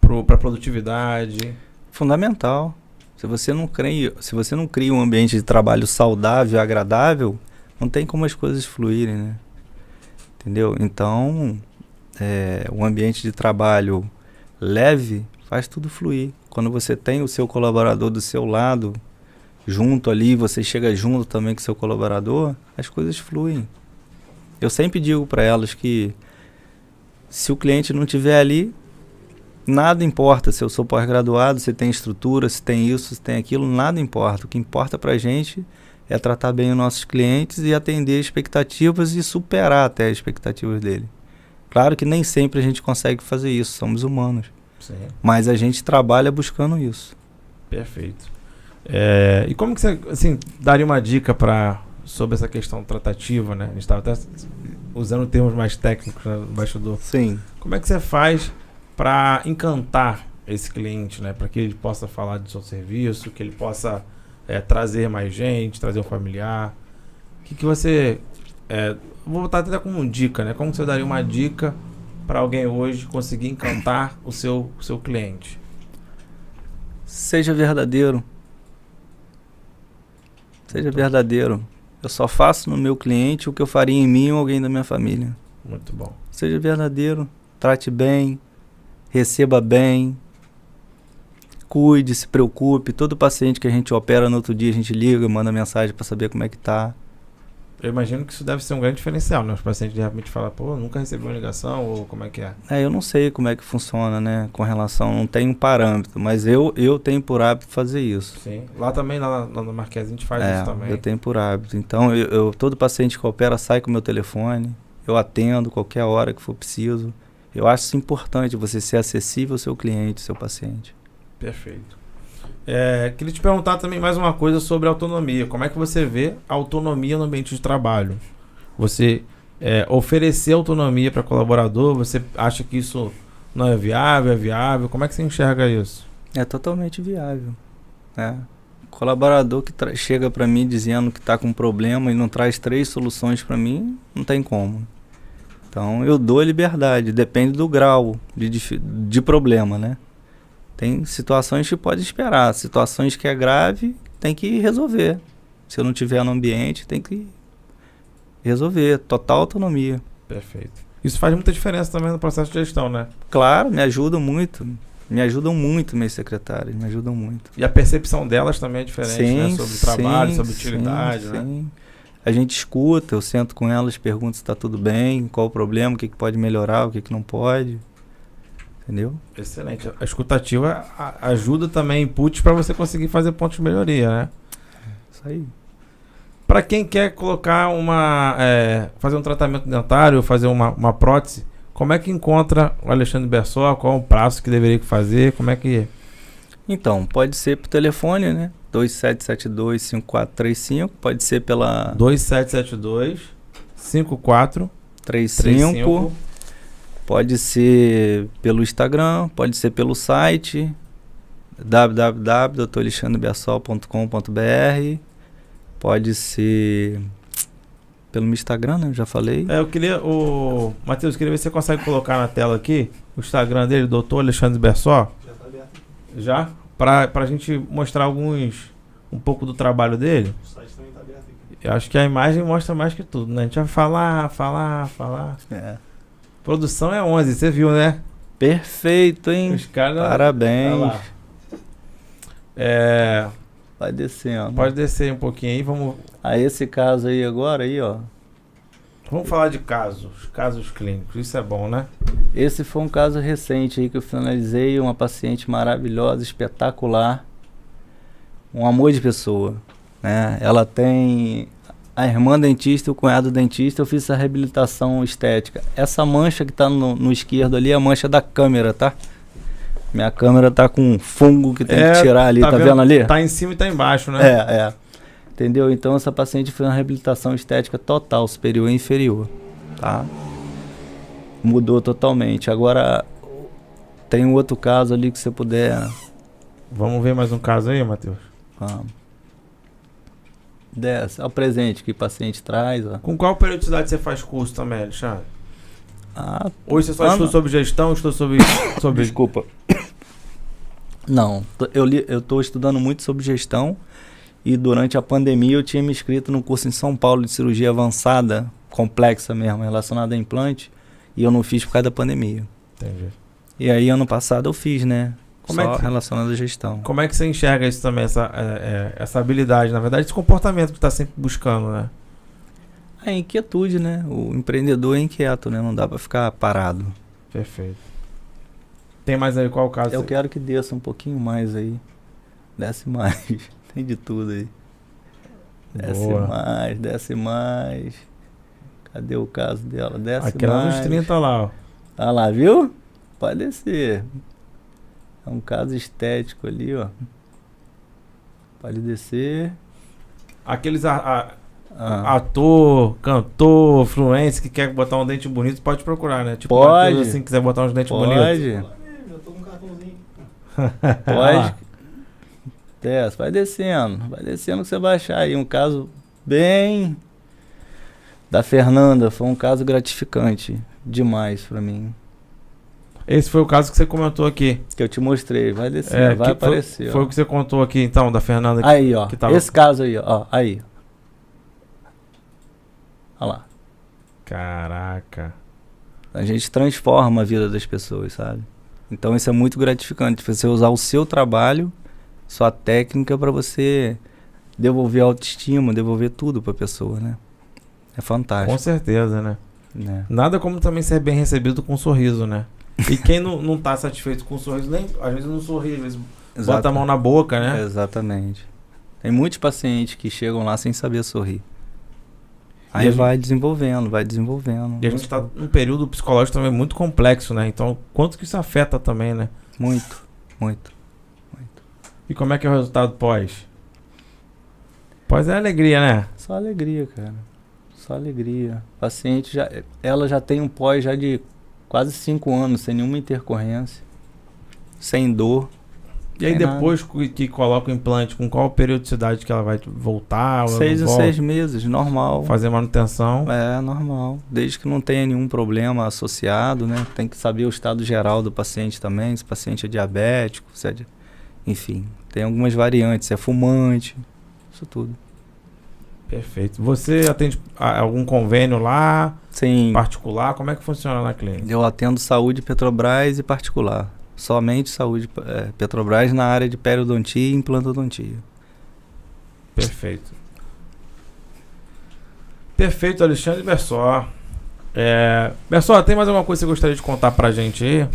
a produtividade? Fundamental. Se você não cria um ambiente de trabalho saudável, agradável, não tem como as coisas fluírem, né? Entendeu? Então, um ambiente de trabalho leve faz tudo fluir. Quando você tem o seu colaborador do seu lado, junto ali, você chega junto também com o seu colaborador, as coisas fluem. Eu sempre digo para elas que se o cliente não estiver ali, nada importa. Se eu sou pós-graduado, se tem estrutura, se tem isso, se tem aquilo, nada importa. O que importa para a gente é tratar bem os nossos clientes e atender expectativas e superar até as expectativas dele. Claro que nem sempre a gente consegue fazer isso, somos humanos. Sim. Mas a gente trabalha buscando isso. Perfeito. E como que você daria uma dica sobre essa questão tratativa, né? A gente estava até usando termos mais técnicos, né, do bastidor. Sim. Como é que você faz para encantar esse cliente, né? Para que ele possa falar do seu serviço, que ele possa trazer mais gente, trazer um familiar. O que você... vou botar até como dica, né? Como você daria uma dica para alguém hoje conseguir encantar o seu cliente? Seja verdadeiro. Seja verdadeiro. Eu só faço no meu cliente o que eu faria em mim ou alguém da minha família. Muito bom. Seja verdadeiro. Trate bem. Receba bem. cuide, se preocupe. Todo paciente que a gente opera no outro dia, a gente liga, manda mensagem para saber como é que tá. Eu imagino que isso deve ser um grande diferencial, né? Os pacientes de repente falam, pô, nunca recebi uma ligação, ou como é que é? Eu não sei como é que funciona, né, com relação, não tem um parâmetro, mas eu tenho por hábito fazer isso. Sim. Lá também, lá na Marquesa, a gente faz isso também. Eu tenho por hábito. Então, todo paciente que opera sai com o meu telefone, eu atendo qualquer hora que for preciso. Eu acho isso importante, você ser acessível ao seu cliente, ao seu paciente. Perfeito. Queria te perguntar também mais uma coisa sobre autonomia. Como é que você vê a autonomia no ambiente de trabalho? Você oferecer autonomia para colaborador, você acha que isso não é viável? É viável? Como é que você enxerga isso? É totalmente viável. Né? Colaborador que chega para mim dizendo que está com um problema e não traz 3 soluções para mim, não tem como. Então eu dou liberdade, depende do grau de problema, né? Tem situações que pode esperar, situações que é grave, tem que resolver. Se eu não tiver no ambiente, tem que resolver, total autonomia. Perfeito. Isso faz muita diferença também no processo de gestão, né? Claro, me ajudam muito meus secretários, me ajudam muito. E a percepção delas também é diferente, sim, né? Sobre trabalho, sobre sim, utilidade, né? Sim. A gente escuta, eu sento com elas, pergunto se está tudo bem, qual o problema, o que pode melhorar, o que não pode. Entendeu? Excelente. A escutativa ajuda também inputs para você conseguir fazer pontos de melhoria, né? Isso aí. Para quem quer colocar fazer um tratamento dentário, fazer uma prótese, como é que encontra o Alexandre Bersó? Qual é o prazo que deveria fazer? Como é que... Então, pode ser por telefone, né? 2772-5435. Pode ser pela... 2772-5435. Pode ser pelo Instagram, pode ser pelo site www.doutoralexandrebersol.com.br. Pode ser pelo Instagram, né? Eu já falei. Matheus, queria ver se você consegue colocar na tela aqui o Instagram dele, Dr. Alexandre Bersó. Já tá aberto. Já? Pra gente mostrar um pouco do trabalho dele. O site também tá aberto aqui. Eu acho que a imagem mostra mais que tudo, né? A gente vai falar. Produção é 11, você viu, né? Perfeito, hein? Os caras... Parabéns. Vai descendo. Pode descer um pouquinho aí, vamos... Esse caso aí agora, ó. Vamos falar de casos clínicos, isso é bom, né? Esse foi um caso recente aí que eu finalizei, uma paciente maravilhosa, espetacular, um amor de pessoa, né? Ela tem a irmã dentista e o cunhado dentista. Eu fiz essa reabilitação estética. Essa mancha que tá no esquerdo ali é a mancha da câmera, tá? Minha câmera tá com um fungo que tem que tirar ali, tá vendo ali? Tá em cima e tá embaixo, né? Entendeu? Então essa paciente fez uma reabilitação estética total, superior e inferior, tá? Mudou totalmente. Agora tem um outro caso ali que você puder... Vamos ver mais um caso aí, Matheus? Vamos. Desce. Olha o presente que o paciente traz. Ó. Com qual periodicidade você faz curso também, Alexandre? Hoje você só estuda sobre gestão, estuda sobre... Desculpa. Não, eu estou estudando muito sobre gestão e durante a pandemia eu tinha me inscrito no curso em São Paulo de cirurgia avançada, complexa mesmo, relacionada a implante, e eu não fiz por causa da pandemia. Entendi. E aí ano passado eu fiz, né? Relacionado à gestão. Como é que você enxerga isso também, essa habilidade, na verdade, esse comportamento que está sempre buscando, né? A inquietude, né? O empreendedor é inquieto, né? Não dá para ficar parado. Perfeito. Tem mais aí qual caso? Eu quero que desça um pouquinho mais aí. Desce mais. Tem de tudo aí. Desce mais. Cadê o caso dela? Desce Aquela mais. nos 30 lá, ó. Tá lá, viu? Pode descer. É um caso estético ali, ó. Pode descer. Aqueles ator, cantor, influencer que quer botar um dente bonito, pode procurar, né? Tipo, pode. Assim, quiser botar uns dentes bonitos. Pode. Eu tô com um cartãozinho. Pode. Desce, vai descendo que você vai achar aí um caso bem... Da Fernanda, foi um caso gratificante demais pra mim. Esse foi o caso que você comentou aqui. Que eu te mostrei, vai descer, vai aparecer. Foi o que você contou aqui então, da Fernanda. Aí, ó, que tava... esse caso aí, ó, aí. Olha lá. Caraca. A gente transforma a vida das pessoas, sabe? Então isso é muito gratificante, você usar o seu trabalho, sua técnica para você devolver a autoestima, devolver tudo para a pessoa, né? É fantástico. Com certeza, né? Né? Nada como também ser bem recebido com um sorriso, né? E quem não tá satisfeito com o sorriso, nem, às vezes não sorri, às vezes bota a mão na boca, né? Exatamente. Tem muitos pacientes que chegam lá sem saber sorrir. Aí E a gente- vai desenvolvendo, vai desenvolvendo. E a gente tá num período psicológico também muito complexo, né? Então, quanto que isso afeta também, né? Muito, muito. E como é que é o resultado pós? Pós é alegria, né? Só alegria, cara. Só alegria. O paciente ela já tem um pós já de quase 5 anos, sem nenhuma intercorrência, sem dor. E aí Tem depois que coloca o implante, com qual periodicidade que ela vai voltar? Ou 6 não em volta? 6 meses, normal. Fazer manutenção. É, normal. Desde que não tenha nenhum problema associado, né? Tem que saber o estado geral do paciente também, se o paciente é diabético, se é enfim, tem algumas variantes, se é fumante, isso tudo. Perfeito. Você atende algum convênio lá, Sim, particular? Como é que funciona na clínica? eu atendo saúde Petrobras e particular. Somente saúde Petrobras na área de periodontia e implantodontia. Perfeito. Perfeito, Alexandre Bersó. Bersó, tem mais alguma coisa que você gostaria de contar pra gente aí?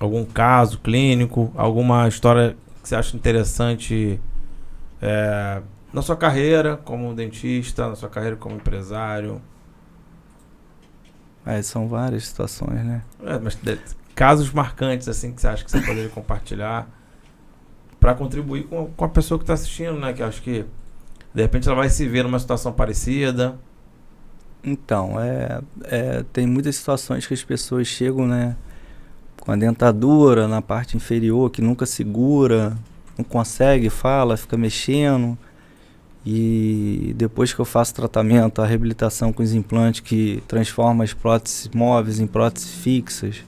Algum caso clínico? Alguma história que você acha interessante na sua carreira como dentista, na sua carreira como empresário? São várias situações, né? Mas casos marcantes assim que você acha que você poderia compartilhar para contribuir com a pessoa que está assistindo, né? Que acho que de repente ela vai se ver numa situação parecida. Então, tem muitas situações que as pessoas chegam, né, com a dentadura na parte inferior, que nunca segura, não consegue, fala, fica mexendo. E depois que eu faço tratamento, a reabilitação com os implantes que transforma as próteses móveis em próteses fixas,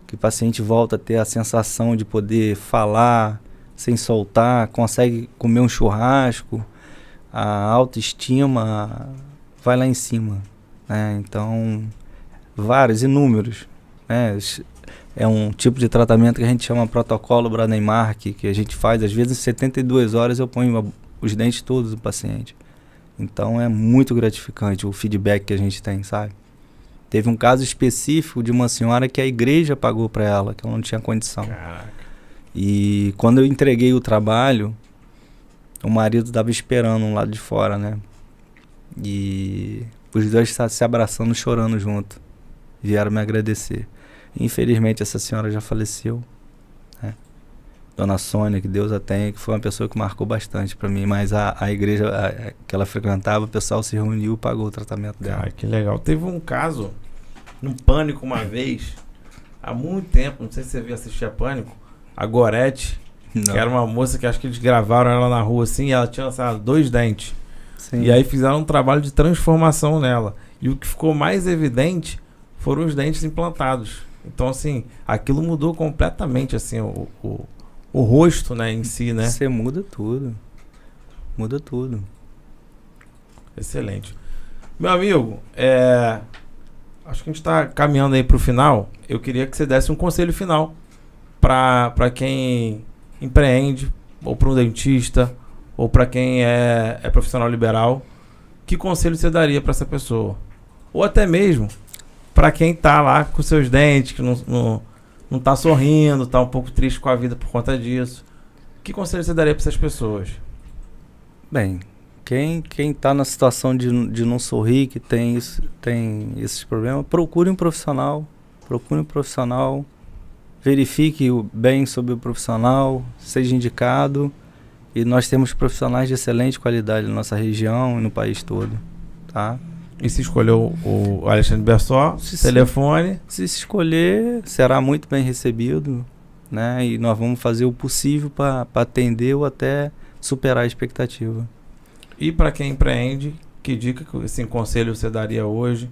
que o paciente volta a ter a sensação de poder falar sem soltar, consegue comer um churrasco, a autoestima vai lá em cima, né? Então, vários, inúmeros, né? É um tipo de tratamento que a gente chama protocolo Brademar, que a gente faz, às vezes em 72 horas eu ponho os dentes todos do paciente. Então é muito gratificante o feedback que a gente tem, sabe? Teve um caso específico de uma senhora que a igreja pagou para ela, que ela não tinha condição. Caraca. E quando eu entreguei o trabalho, o marido estava esperando um lado de fora, né? E os dois estavam se abraçando, chorando junto. Vieram me agradecer. Infelizmente essa senhora já faleceu, né? Dona Sônia, que Deus a tenha, que foi uma pessoa que marcou bastante para mim. Mas a igreja que ela frequentava, o pessoal se reuniu e pagou o tratamento dela. Cara, que legal. Teve um caso, no Pânico uma vez, há muito tempo, não sei se você viu assistir a Pânico, a Gorete, Não. que era uma moça que acho que eles gravaram ela na rua assim, e ela tinha, sabe, 2 dentes. Sim. E aí fizeram um trabalho de transformação nela. E o que ficou mais evidente foram os dentes implantados. Então, assim, aquilo mudou completamente, assim, o rosto, né, em si, né? Você muda tudo. Muda tudo. Excelente. Meu amigo, acho que a gente está caminhando aí para o final. Eu queria que você desse um conselho final para quem empreende, ou para um dentista, ou para quem é profissional liberal. Que conselho você daria para essa pessoa? Ou até mesmo para quem está lá com seus dentes, que não está sorrindo, está um pouco triste com a vida por conta disso. Que conselho você daria para essas pessoas? Bem, quem está na situação de não sorrir, que tem esses problemas, procure um profissional. Verifique bem sobre o profissional, seja indicado. E nós temos profissionais de excelente qualidade na nossa região e no país todo, tá? E se escolheu o Alexandre Bersó, telefone. Se escolher, será muito bem recebido, né? E nós vamos fazer o possível para atender ou até superar a expectativa. E para quem empreende, que dica, assim, conselho você daria hoje?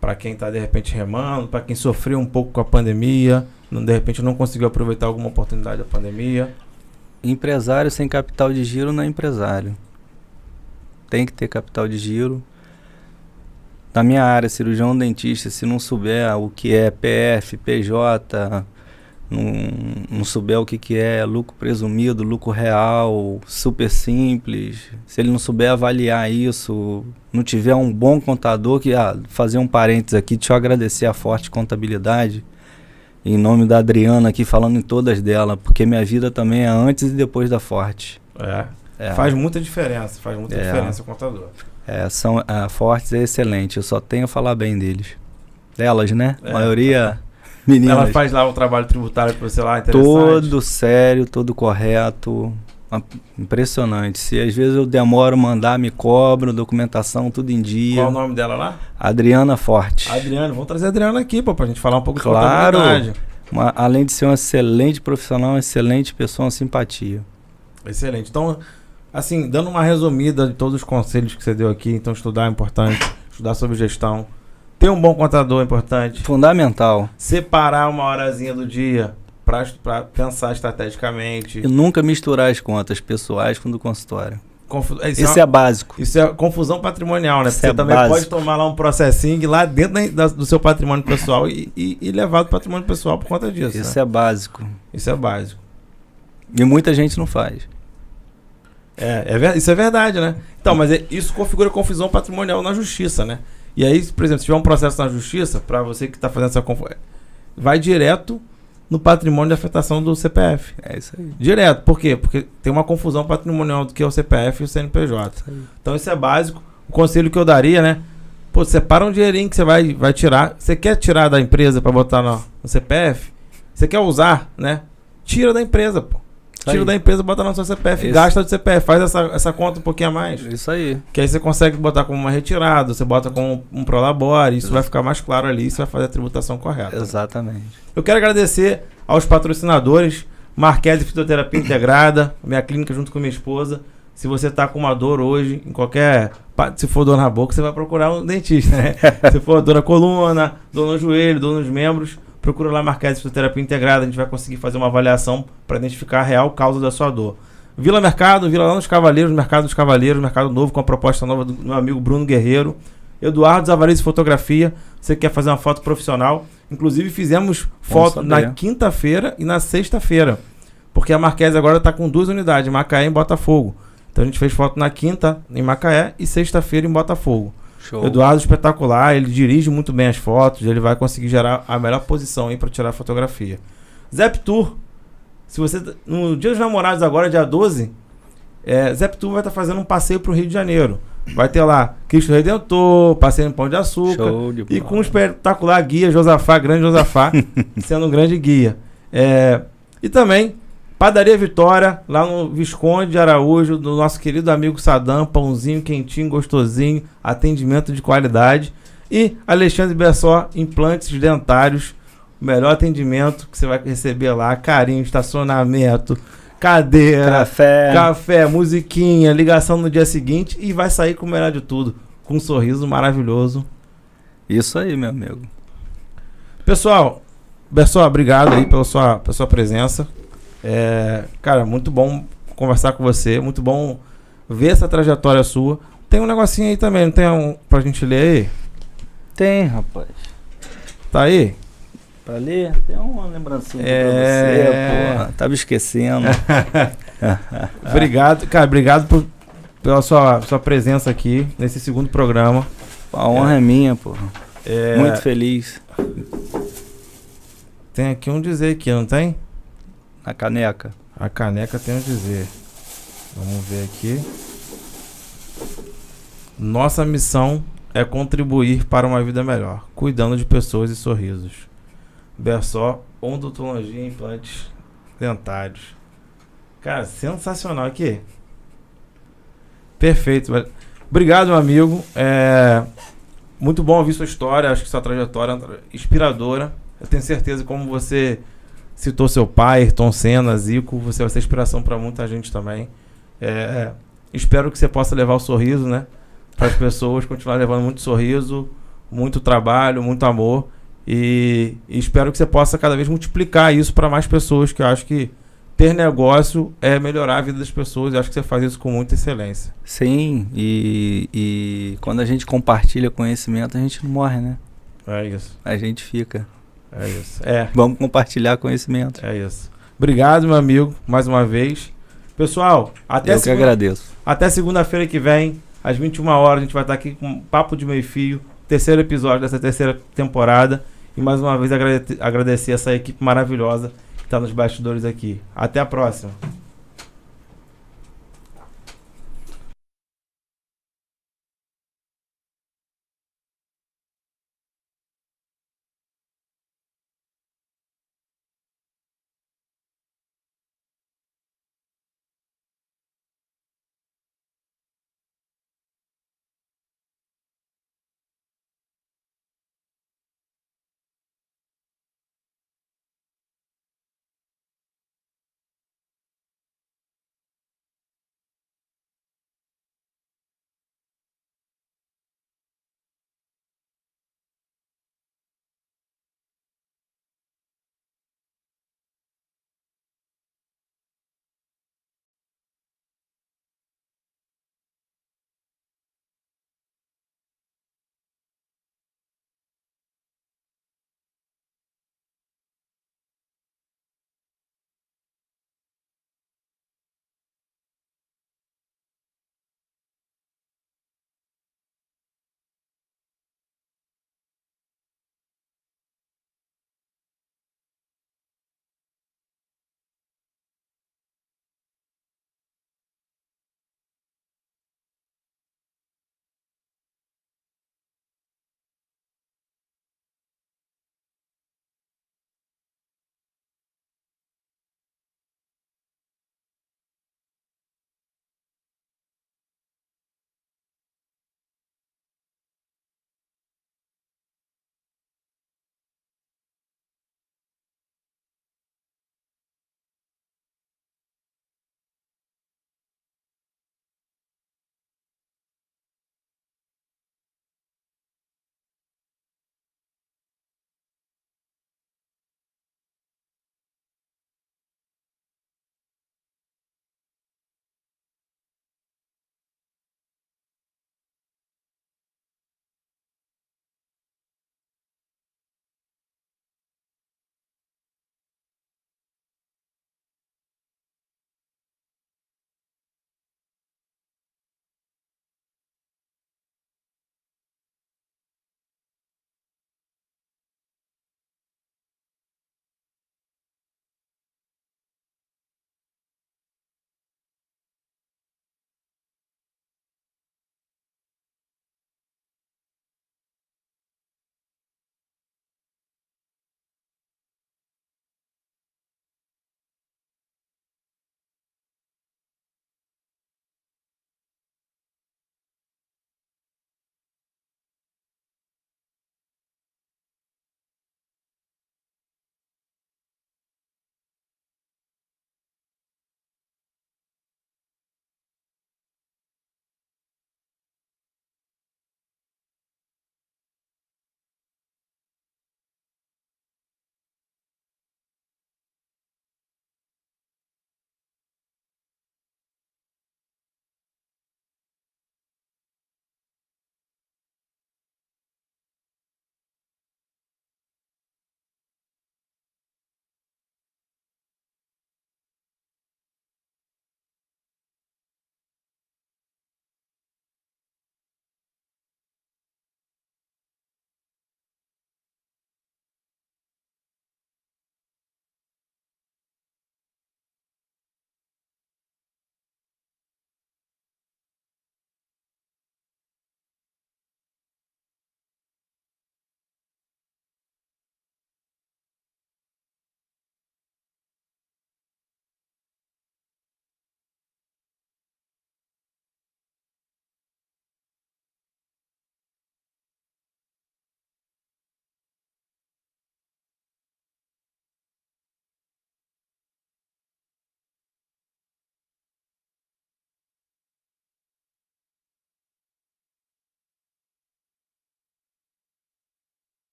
Para quem está de repente remando, para quem sofreu um pouco com a pandemia, de repente não conseguiu aproveitar alguma oportunidade da pandemia. Empresário sem capital de giro não é empresário. Tem que ter capital de giro. da minha área, cirurgião dentista, se não souber o que é PF, PJ, não souber o que é lucro presumido, lucro real, super simples, se ele não souber avaliar isso, não tiver um bom contador, fazer um parênteses aqui, deixa eu agradecer a Forte Contabilidade, em nome da Adriana aqui, falando em todas delas, porque minha vida também é antes e depois da Forte. Faz muita diferença o contador. A Fortes é excelente, eu só tenho a falar bem deles. Delas, né? A maioria meninas. Ela faz lá o trabalho tributário para você lá, interessante. Todo sério, todo correto, impressionante. Se às vezes eu demoro mandar, me cobro, documentação, tudo em dia. Qual o nome dela lá? Adriana Forte. Adriana, vamos trazer a Adriana aqui, pra gente falar um pouco de Claro, contabilidade. além de ser uma excelente profissional, uma excelente pessoa, uma simpatia. Excelente. Então, assim, dando uma resumida de todos os conselhos que você deu aqui, então estudar é importante, estudar sobre gestão, ter um bom contador é importante. Fundamental. Separar uma horazinha do dia para pensar estrategicamente. E nunca misturar as contas pessoais com do consultório. Isso é básico. Isso é confusão patrimonial, né? Isso Você também pode tomar lá um processinho lá dentro do seu patrimônio pessoal e levar do patrimônio pessoal por conta disso. Isso né? é básico. Isso é básico. E muita gente não faz. Isso é verdade, né? Então, mas isso configura confusão patrimonial na justiça, né? E aí, por exemplo, se tiver um processo na justiça, para você que está fazendo essa confusão, vai direto no patrimônio de afetação do CPF. É isso aí. Direto. Por quê? Porque tem uma confusão patrimonial do que é o CPF e o CNPJ. Então isso é básico. O conselho que eu daria, né? Pô, separa um dinheirinho que você vai tirar. Você quer tirar da empresa para botar no CPF? Você quer usar, né? Tira da empresa, pô. Tira da empresa, bota no seu CPF, gasta do CPF, faz essa conta um pouquinho a mais. Isso aí. Que aí você consegue botar como uma retirada, você bota como um prolabore, isso vai ficar mais claro ali, isso vai fazer a tributação correta. Exatamente. Eu quero agradecer aos patrocinadores, Marquese Fitoterapia Integrada, minha clínica junto com minha esposa. Se você está com uma dor hoje, em qualquer... Se for dor na boca, você vai procurar um dentista, né? Se for dor na coluna, dor no joelho, dor nos membros, procura lá Marquese Fitoterapia Integrada, a gente vai conseguir fazer uma avaliação para identificar a real causa da sua dor. Vila Mercado lá nos Cavaleiros, Mercado dos Cavaleiros, Mercado Novo, com a proposta nova do meu amigo Bruno Guerreiro. Eduardo Zavariz Fotografia, você quer fazer uma foto profissional. Inclusive fizemos foto na quinta-feira e na sexta-feira, porque a Marquese agora está com 2 unidades, em Macaé e em Botafogo. Então a gente fez foto na quinta em Macaé e sexta-feira em Botafogo. Show. Eduardo espetacular, ele dirige muito bem as fotos, ele vai conseguir gerar a melhor posição aí para tirar a fotografia. Zep Tour, se você no Dia dos Namorados agora, dia 12, Zep Tour vai estar fazendo um passeio para o Rio de Janeiro. Vai ter lá Cristo Redentor, passeio no Pão de Açúcar e com um espetacular guia Josafá, grande Josafá, sendo um grande guia. E também Padaria Vitória, lá no Visconde de Araújo, do nosso querido amigo Sadam, pãozinho quentinho, gostosinho, atendimento de qualidade. E Alexandre Bessó, implantes dentários, o melhor atendimento que você vai receber lá, carinho, estacionamento, cadeira, café, musiquinha, ligação no dia seguinte e vai sair com o melhor de tudo, com um sorriso maravilhoso. Isso aí, meu amigo. Pessoal, Bessó, obrigado aí pela sua presença. Cara, muito bom conversar com você, muito bom ver essa trajetória sua. Tem um negocinho aí também, não tem pra gente ler aí? Tem, rapaz. Tá aí? Pra ler? Tem uma lembrancinha pra você, porra. Tava esquecendo. Obrigado, cara, obrigado pela sua presença aqui nesse segundo programa. A honra é minha, porra. Muito feliz. Tem aqui um dizer aqui, não tem? A caneca. A caneca tem um dizer. Vamos ver aqui. Nossa missão é contribuir para uma vida melhor, cuidando de pessoas e sorrisos. Bessó, odontologia e implantes dentários. Cara, sensacional aqui. Perfeito. Obrigado, meu amigo. Muito bom ouvir sua história. Acho que sua trajetória é inspiradora. Eu tenho certeza, como você citou seu pai, Ayrton Senna, Zico, você vai ser inspiração para muita gente também. Espero que você possa levar o sorriso, né, para as pessoas, continuar levando muito sorriso, muito trabalho, muito amor. E espero que você possa cada vez multiplicar isso para mais pessoas, que eu acho que ter negócio é melhorar a vida das pessoas. Eu acho que você faz isso com muita excelência. Sim, e quando a gente compartilha conhecimento, a gente não morre, né? É isso. A gente fica. É isso. É. Vamos compartilhar conhecimento. É isso. Obrigado, meu amigo, mais uma vez. Pessoal, Eu que agradeço. até segunda-feira que vem, às 21 horas, a gente vai estar aqui com Papo de Meio Fio, terceiro episódio dessa terceira temporada. E mais uma vez agradecer essa equipe maravilhosa que está nos bastidores aqui. Até a próxima.